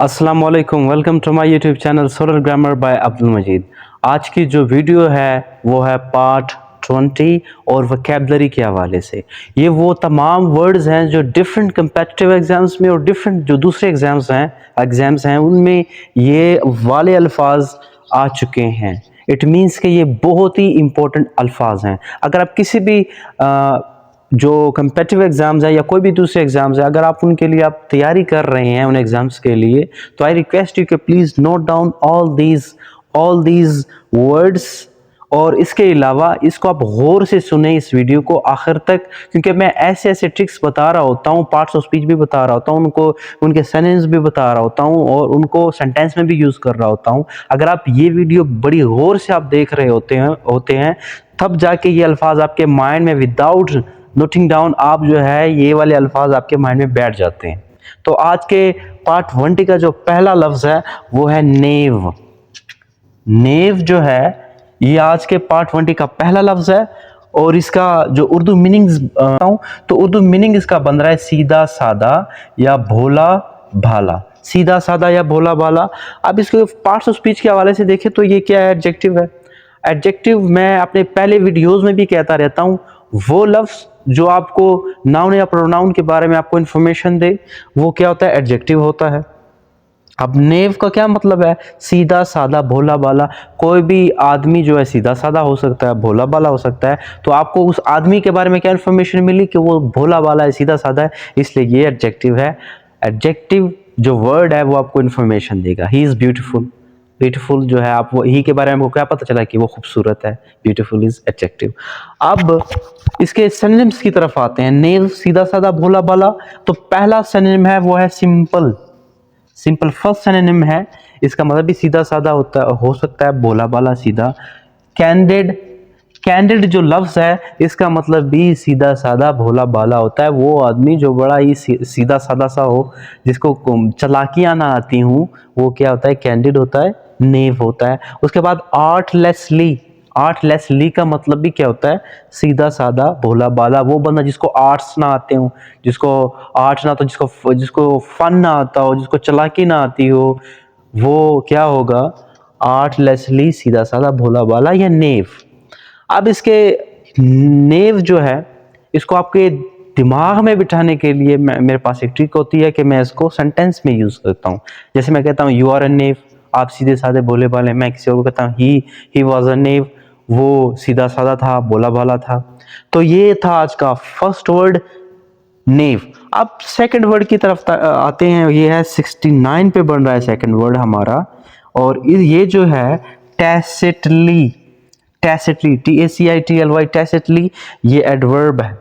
अस्सलाम वालेकुम, welcome to my YouTube channel solar grammar by Abdul Majeed. आज की जो वीडियो है वो है पार्ट 20 और वोकैबुलरी के हवाले से। ये वो तमाम वर्ड्स हैं जो डिफरेंट कम्पिटिटिव एग्जाम्स में और डिफरेंट जो दूसरे एग्जाम्स हैं उनमें ये वाले अल्फाज आ चुके हैं। इट मीन्स कि ये बहुत ही इम्पोर्टेंट अल्फाज हैं। अगर आप किसी भी जो कम्पिटिटिव एग्ज़ाम्स है या कोई भी दूसरे एग्ज़ाम्स है, अगर आप उनके लिए आप तैयारी कर रहे हैं उन एग्ज़ाम्स के लिए, तो आई रिक्वेस्ट यू कि please note down all these words. और इसके अलावा इसको आप गौर से सुने इस वीडियो को आखिर तक, क्योंकि मैं ऐसे ऐसे ट्रिक्स बता रहा होता हूँ, पार्ट्स ऑफ स्पीच भी बता रहा होता हूँ उनको, उनके सिनोनिम्स भी बता रहा होता हूँ और उनको सेंटेंस में भी यूज़ कर रहा होता हूँ। अगर आप ये वीडियो बड़ी गौर से आप देख रहे होते हैं तब जाके ये अल्फाज आपके माइंड में विदाउट नोटिंग डाउन आप जो है ये वाले अल्फाज आपके माइंड में बैठ जाते हैं। तो आज के पार्ट 20 का जो पहला लफ्ज है वो है नेव। नेव जो है ये आज के पार्ट 20 का पहला लफ्ज है और इसका जो उर्दू मीनिंग्स बताऊं तो उर्दू मीनिंग इसका बन रहा है सीधा सादा या भोला भाला। सीधा सादा या भोला भाला। अब इसके पार्ट्स ऑफ स्पीच के हवाले से देखें तो ये क्या है, एडजेक्टिव है। एडजेक्टिव मैं अपने पहले वीडियोस में भी कहता रहता हूँ, वो लफ्ज जो आपको नाउन या प्रोनाउन के बारे में आपको इंफॉर्मेशन दे वो क्या होता है, एडजेक्टिव होता है। अब नेव का क्या मतलब है, सीधा सादा भोला भाला। कोई भी आदमी जो है सीधा सादा हो सकता है, भोला भाला हो सकता है। तो आपको उस आदमी के बारे में क्या इंफॉर्मेशन मिली कि वो भोला भाला है, सीधा सादा है, इसलिए ये एडजेक्टिव है। एडजेक्टिव जो वर्ड है वो आपको इंफॉर्मेशन देगा। He is beautiful. ब्यूटीफुल जो है आप वो ही के बारे में आपको क्या पता चला कि वो खूबसूरत है। Beautiful is adjective. अब इसके सिनोनिम्स की तरफ आते हैं। नेव सीधा सादा भोला भाला, तो पहला सिनोनिम है वो है सिंपल। सिंपल फर्स्ट सिनोनिम है, इसका मतलब भी सीधा सादा हो सकता है, भोला भाला सीधा। कैंडिड, कैंडिड जो लफ्ज है इसका मतलब भी सीधा सादा भोला भाला होता है। वो आदमी जो बड़ा ही सीधा सादा सा हो, जिसको चालाकियां ना आती हूँ, वो क्या होता है, कैंडिड होता है, नेव होता है। उसके बाद आर्टलेसली। आर्टलेसली का मतलब भी क्या होता है, सीधा सादा भोला भाला। वो बंदा जिसको आर्ट्स ना आते हो, जिसको आर्ट्स ना आता, जिसको फन ना आता हो, जिसको चालाकी ना आती हो, वो क्या होगा, आर्टलेसली सीधा सादा भोला भाला या नेव। अब इसके नेव जो है इसको आपके दिमाग में बिठाने के लिए मेरे पास एक ट्रिक होती है कि मैं इसको सेंटेंस में यूज करता हूँ। जैसे मैं कहता हूँ यू आर अ नेव, आप सीधे साधे भोले भाले। मैं किसी और को कहता हूँ ही वॉज अ नेव, वो सीधा साधा था, भोला भाला था। तो ये था आज का फर्स्ट वर्ड, नेव। अब सेकंड वर्ड की तरफ आते हैं। ये है 69 पे बन रहा है सेकंड वर्ड हमारा, और ये जो है टैसिटली। टैसिटली, TACITLY, टैसिटली, ये एडवर्ब है।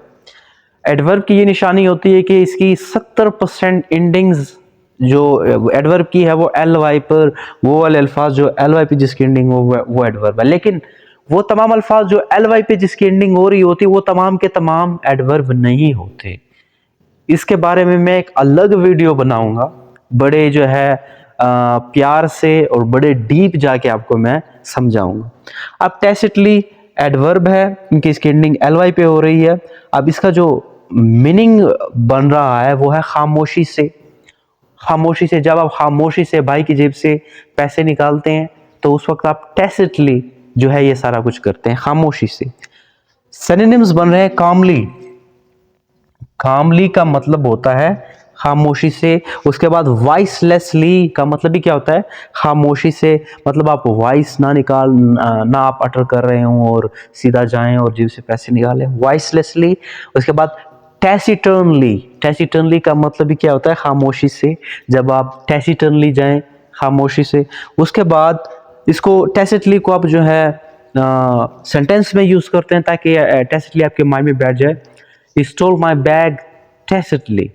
एडवर्ब की ये निशानी होती है कि इसकी 70% एंडिंग्स जो एडवर्ब की है वो LY पर, वो वाले अल्फाज जो LY पे जिसकी एंडिंग हो वो एडवर्ब है। लेकिन वो तमाम अल्फाज जो LY पे जिसकी एंडिंग हो रही होती है वो तमाम के तमाम एडवर्ब नहीं होते। इसके बारे में मैं एक अलग वीडियो बनाऊंगा, बड़े जो है प्यार से और बड़े डीप जाके आपको मैं समझाऊंगा। अब टैसिटली एडवर्ब है क्योंकि इसकी एंडिंग LY पे हो रही है। अब इसका जो मीनिंग बन रहा है वो है खामोशी से। खामोशी से, जब आप खामोशी से भाई की जेब से पैसे निकालते हैं तो उस वक्त आप टैसिटली जो है ये सारा कुछ करते हैं, खामोशी से। सिनोनिम्स बन रहे हैं कामली। कामली का मतलब होता है खामोशी से। उसके बाद वॉइसलेसली का मतलब भी क्या होता है, खामोशी से। मतलब आप वॉइस ना आप अटर कर रहे हो और सीधा जाएं और जेब से पैसे निकालें, वॉइसलेसली। उसके बाद टैसिटर्नली। टैसिटर्नली का मतलब भी क्या होता है, खामोशी से। जब आप टैसिटर्नली जाएं खामोशी से। उसके बाद इसको टैसिटली को आप जो है सेंटेंस में यूज करते हैं ताकि टैसिटली आपके माइंड में बैठ जाए। He stole my bag tacitly.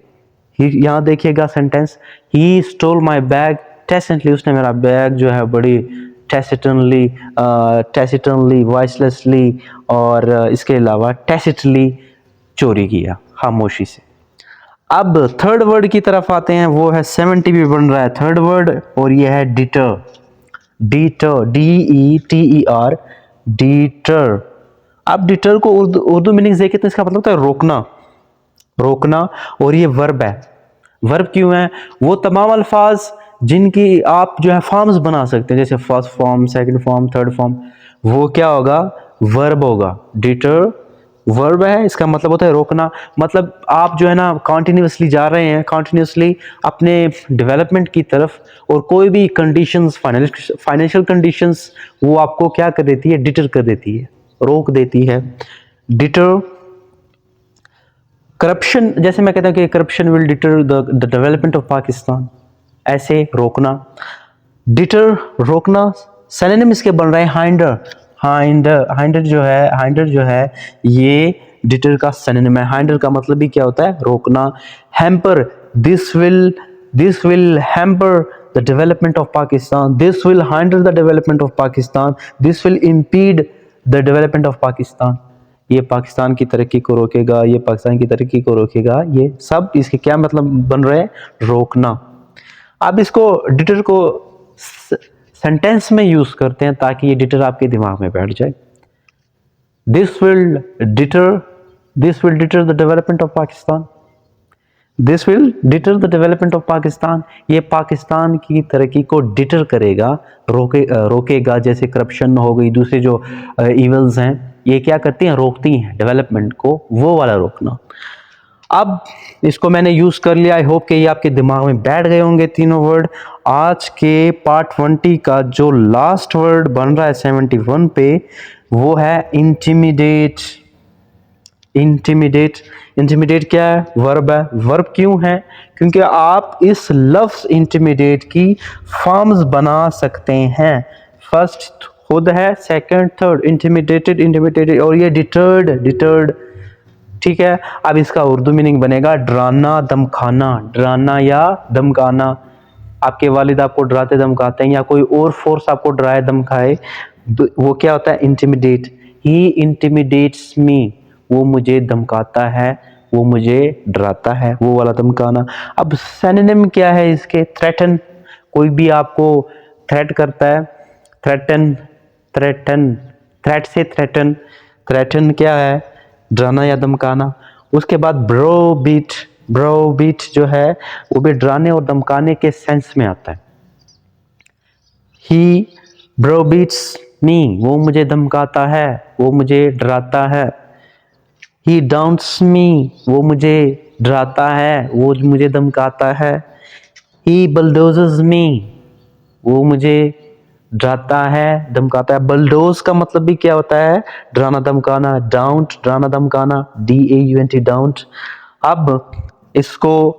यहाँ देखिएगा sentence, he stole my bag tacitly, उसने मेरा बैग जो है बड़ी tacitly, voicelessly और इसके अलावा tacitly चोरी किया, खामोशी से। अब थर्ड वर्ड की तरफ आते हैं, वो है 70 भी बन रहा है थर्ड वर्ड, और ये है डिटर। Deter, DETER, deter. अब डिटर को उर्दू मीनिंग देखें तो इसका मतलब होता है रोकना, रोकना। और ये वर्ब है। वर्ब क्यों है, वो तमाम अल्फाज जिनकी आप जो है फॉर्म्स बना सकते हैं, जैसे first form, second form, third form, वो क्या होगा? वर्ब होगा। डिटर वर्ब है, इसका मतलब होता है रोकना। मतलब आप जो है ना कॉन्टिन्यूसली जा रहे हैं, कॉन्टिन्यूसली अपने डेवलपमेंट की तरफ, और कोई भी कंडीशंस, फाइनेंशियल कंडीशंस, वो आपको क्या कर देती है? डिटर कर देती है, रोक देती है। डिटर करप्शन, जैसे मैं कहता हूँ कि corruption will deter the development of Pakistan, ऐसे रोकना। डिटर रोकना। सिनोनिम इसके बन रहे हैं हाइंडर। हाइंडर जो है ये डिटर का सिनोनिम है। हाइंडर का मतलब भी क्या होता है? रोकना। Hamper, this will hamper the development of Pakistan, this will hinder the development of Pakistan, this will impede the development of Pakistan. ये पाकिस्तान की तरक्की को रोकेगा, ये पाकिस्तान की तरक्की को रोकेगा। ये सब इसके क्या मतलब बन रहे हैं? रोकना। आप इसको डिटर को सेंटेंस में यूज करते हैं ताकि ये डिटर आपके दिमाग में बैठ जाए। This will deter the development of Pakistan, this will deter the development of Pakistan. ये पाकिस्तान की तरक्की को डिटर करेगा, रोकेगा। जैसे करप्शन हो गई, दूसरे जो इवल्स हैं, ये क्या करती हैं? रोकती हैं डेवलपमेंट को, वो वाला रोकना। अब इसको मैंने यूज कर लिया। आई होप कि ये आपके दिमाग में बैठ गए होंगे तीनों वर्ड। आज के पार्ट 20 का जो लास्ट वर्ड बन रहा है 71 पे, वो है इंटिमिडेट। इंटिमिडेट क्या है? वर्ब है। वर्ब क्यों है? क्योंकि आप इस लफ्ज इंटिमिडेट की फॉर्म्स बना सकते हैं। फर्स्ट खुद है, सेकंड, थर्ड। इंटिमिडेटेड, और ये डिटर्ड। ठीक है। अब इसका उर्दू मीनिंग बनेगा डराना, धमकाना। डराना या धमकाना। आपके वालिद आपको डराते धमकाते हैं, या कोई और फोर्स आपको डराए धमकाए, वो क्या होता है? इंटिमिडेट। ही इंटिमिडेट्स मी, वो मुझे धमकाता है, वो मुझे डराता है, वो वाला धमकाना। अब सिनोनिम क्या है इसके? थ्रेटन। कोई भी आपको थ्रेट करता है, थ्रेट से थ्रेटन क्या है? डराना या धमकाना। उसके बाद ब्रोबीट जो है वो भी डराने और धमकाने के सेंस में आता है। ही ब्रोबीट्स मी, वो मुझे धमकाता है, वो मुझे डराता है। ही डाउंट्स मी, वो मुझे डराता है, वो मुझे धमकाता है। ही बलडोजेस मी, वो मुझे डराता है, धमकाता है। बलडोज का मतलब भी क्या होता है? डराना धमकाना। डाउंट, डराना धमकाना, DAUNT, डाउंट। अब इसको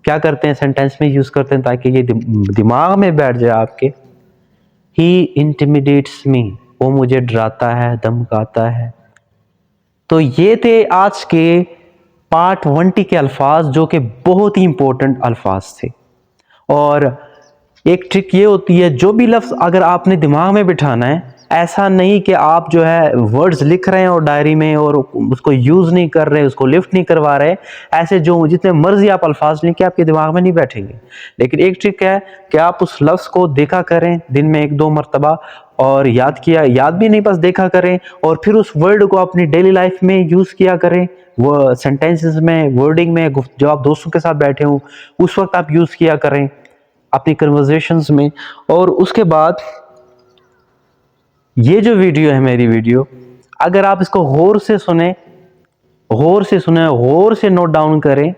क्या करते हैं? सेंटेंस में यूज करते हैं ताकि ये दिमाग में बैठ जाए आपके। ही इंटिमिडेट्स मी, वो मुझे डराता है, धमकाता है। तो ये थे आज के पार्ट 20 के अल्फाज, जो कि बहुत ही इंपॉर्टेंट अल्फाज थे। और एक ट्रिक ये होती है, जो भी लफ्ज़ अगर आपने दिमाग में बिठाना है, ऐसा नहीं कि आप जो है वर्ड्स लिख रहे हैं और डायरी में और उसको यूज़ नहीं कर रहे, उसको लिफ्ट नहीं करवा रहे। ऐसे जो जितने मर्जी आप अल्फाज लिखें, आपके दिमाग में नहीं बैठेंगे। लेकिन एक ट्रिक है कि आप उस लफ्ज़ को देखा करें दिन में 1-2 मरतबा, और याद भी नहीं, बस देखा करें, और फिर उस वर्ड को अपनी डेली लाइफ में यूज़ किया करें। वो सेंटेंसेस में, वर्डिंग में, जो आप दोस्तों के साथ बैठे हों उस वक्त आप यूज़ किया करें अपनी कन्वर्सेशंस में। और उसके बाद ये जो वीडियो है, मेरी वीडियो, अगर आप इसको गौर से सुने, गौर से नोट डाउन करें,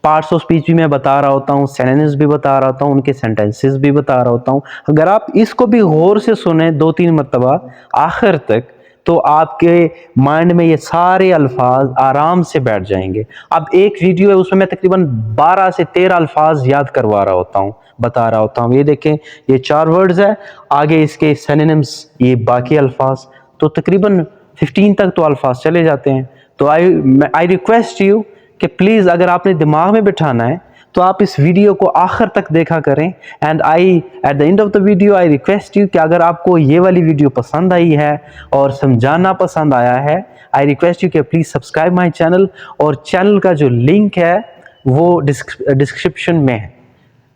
पार्ट्स ऑफ स्पीच भी मैं बता रहा होता हूँ, सिनोनिम्स भी बता रहा होता हूँ, उनके सेंटेंसेस भी बता रहा होता हूँ। अगर आप इसको भी गौर से सुने 2-3 मरतबा आखिर तक, तो आपके माइंड में ये सारे अल्फाज आराम से बैठ जाएंगे। अब एक वीडियो है, उसमें मैं तकरीबन 12 से 13 अल्फाज याद करवा रहा होता हूँ, बता रहा होता हूँ। ये देखें, ये 4 वर्ड्स है, आगे इसके सिनोनिम्स, ये बाकी अल्फाज, तो तकरीबन 15 तक तो अल्फाज चले जाते हैं। तो आई रिक्वेस्ट यू कि प्लीज़, अगर आपने दिमाग में बिठाना है तो आप इस वीडियो को आखिर तक देखा करें। And at the end of the video I request you कि अगर आपको ये वाली वीडियो पसंद आई है और समझाना पसंद आया है, आई रिक्वेस्ट यू कि प्लीज़ सब्सक्राइब माई चैनल, और चैनल का जो लिंक है वो डिस्क्रिप्शन में है।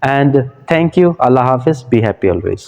And thank you. अल्लाह हाफिज़। Be happy always.